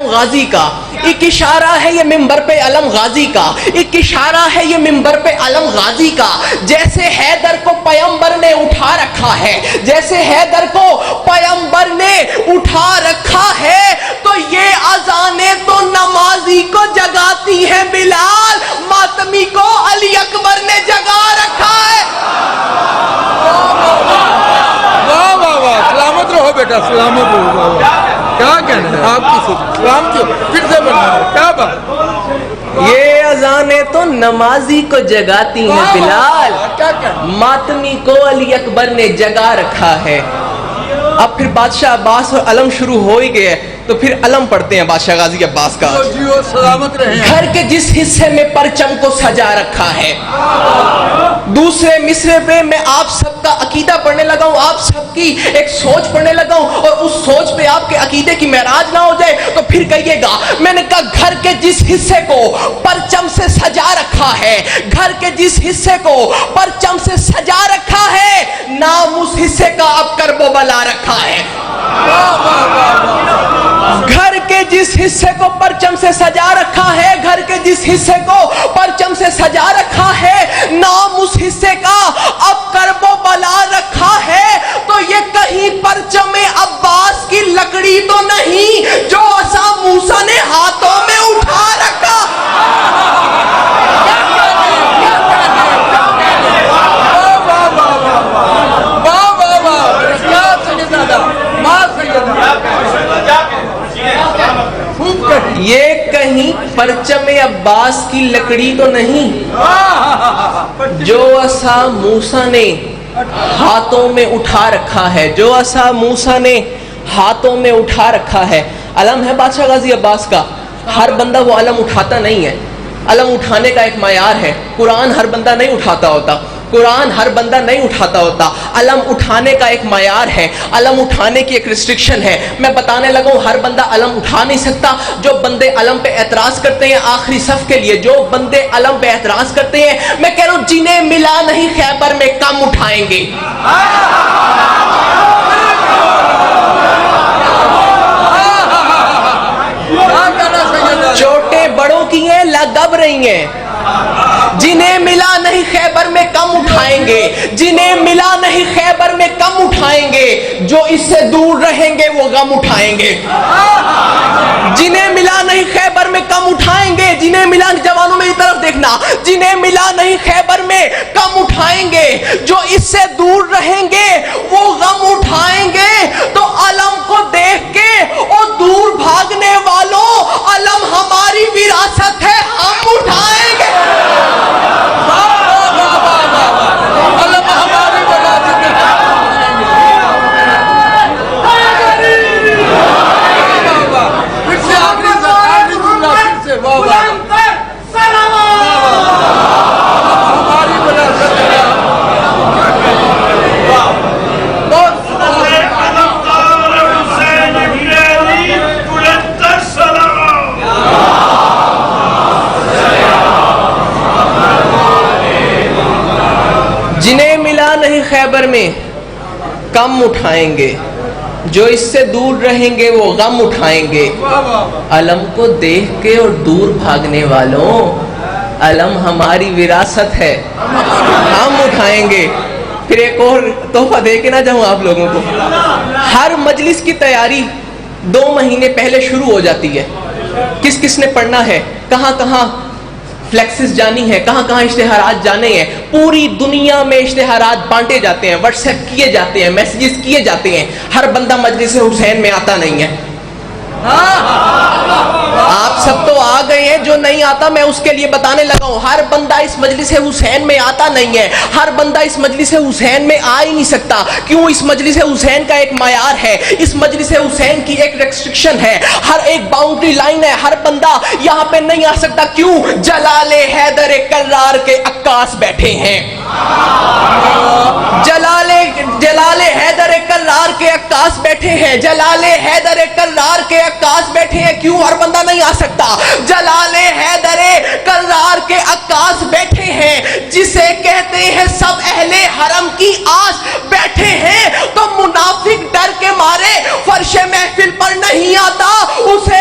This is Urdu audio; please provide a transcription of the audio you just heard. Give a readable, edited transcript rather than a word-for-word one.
غازی کا ایک اشارہ ہے یہ منبر پہ علم غازی کا، ایک اشارہ ہے یہ منبر پہ علم غازی کا۔ جیسے حیدر کو پیغمبر نے اٹھا رکھا ہے، جیسے حیدر کو پیغمبر نے اٹھا رکھا ہے، تو یہ اذانیں تو نمازی کو جگاتی ہیں بلال، ماتمی کو علی اکبر نے جگا رکھا ہے۔ واہ واہ واہ، سلامت رہو بیٹا، سلامت رہو۔ کیا کہنا ہے آپ کی سوچ؟ سلام کیوں پھر سے بنا ہے، کیا بات؟ یہ اذانیں تو نمازی کو جگاتی ہیں بلال، ماتمی کو علی اکبر نے جگا رکھا ہے۔ اب پھر بادشاہ عباس اور علم شروع ہو ہی گئے، تو پھر علم پڑھتے ہیں بادشاہ غازی عباس کا۔ جیو سلامت رہیں۔ گھر کے جس حصے میں پرچم کو سجا رکھا ہے، دوسرے مصرے پہ میں آپ سب کا عقیدہ پڑھنے لگا ہوں، آپ سب کی ایک سوچ پڑھنے لگا ہوں، اور اس سوچ پہ آپ کے عقیدے کی معراج نہ ہو جائے تو پھر کہیے گا۔ میں نے کہا گھر کے جس حصے کو پرچم سے سجا رکھا ہے، گھر کے جس حصے کو پرچم سے سجا رکھا ہے، نام اس حصے کا اب کرب و بلا رکھا ہے۔ گھر کے جس حصے کو پرچم سے سجا رکھا ہے، گھر کے جس حصے کو پرچم سے سجا رکھا ہے، نام اس حصے کا اب کرب و بلا رکھا ہے۔ تو یہ کہیں پرچم عباس کی لکڑی تو نہیں جو عصا موسیٰ نے ہاتھوں میں اٹھا رکھا۔ یہ کہیں پرچم عباس کی لکڑی تو نہیں جو عصا موسیٰ نے ہاتھوں میں اٹھا رکھا ہے، جو عصا موسیٰ نے ہاتھوں میں اٹھا رکھا ہے۔ علم ہے بادشاہ غازی عباس کا، ہر بندہ وہ علم اٹھاتا نہیں ہے، علم اٹھانے کا ایک معیار ہے۔ قرآن ہر بندہ نہیں اٹھاتا ہوتا، قرآن ہر بندہ نہیں اٹھاتا ہوتا، علم اٹھانے کا ایک معیار ہے، علم اٹھانے کی ایک ریسٹرکشن ہے۔ میں بتانے لگا ہوں ہر بندہ علم اٹھا نہیں سکتا۔ جو بندے علم پہ اعتراض کرتے ہیں آخری صف کے لیے، جو بندے علم پہ اعتراض کرتے ہیں، میں کہہ رہا ہوں جنہیں ملا نہیں خیبر میں کم اٹھائیں گے۔ چوٹیں بڑوں کی ہیں لگب رہی ہیں، جنہیں ملا نہیں خیبر میں کم اٹھائیں گے، جنہیں ملا نہیں خیبر میں کم اٹھائیں گے، جو اس سے دور رہیں گے وہ غم اٹھائیں گے۔ جنہیں ملا نہیں خیبر میں کم اٹھائیں گے، جنہیں ملا، جوانوں میری طرف دیکھنا، جنہیں ملا نہیں خیبر میں کم اٹھائیں گے، جو اس سے دور رہیں گے وہ غم اٹھائیں گے۔ تو علم کو دیکھ کے اور دور بھاگنے والوں، علم ہماری وراثت ہے، ہم اٹھائیں گے۔ جنہیں ملا نہیں خیبر میں کم اٹھائیں گے، جو اس سے دور رہیں گے وہ غم اٹھائیں گے۔ علم کو دیکھ کے اور دور بھاگنے والوں، علم ہماری وراثت ہے، ہم اٹھائیں گے۔ پھر ایک اور تحفہ دے کے نہ جاؤں آپ لوگوں کو، ہر مجلس کی تیاری 2 مہینے پہلے شروع ہو جاتی ہے۔ کس کس نے پڑھنا ہے، کہاں کہاں فلیکسز جانی ہے، کہاں کہاں اشتہارات جانے ہیں، پوری دنیا میں اشتہارات بانٹے جاتے ہیں، واٹس ایپ کیے جاتے ہیں، میسیجز کیے جاتے ہیں۔ ہر بندہ مجلس حسین میں آتا نہیں ہے۔ آپ سب تو آ گئے ہیں، جو نہیں آتا میں اس کے لیے بتانے لگا ہوں، ہر بندہ اس مجلس حسین میں آتا نہیں ہے، ہر بندہ اس مجلس حسین میں آ ہی نہیں سکتا۔ کیوں؟ اس مجلس حسین کا ایک معیار ہے، اس مجلس حسین کی ایک ریسٹرکشن ہے، ہر ایک باؤنڈری لائن ہے، ہر بندہ یہاں پہ نہیں آ سکتا۔ کیوں؟ جلال حیدر کرار کے عکاس بیٹھے ہیں، جلال حیدر کرار کے عکاس بیٹھے ہیں، جلال حیدر کرار کے عکاس بیٹھے ہیں۔ کیوں ہر بندہ نہیں آ سکتا؟ جلال حیدر کرار کے عکاس بیٹھے ہیں، جسے کہتے ہیں سب اہل حرم کی آس بیٹھے ہیں۔ تو منافق ڈر کے مارے فرش محفل پر نہیں آتا، اسے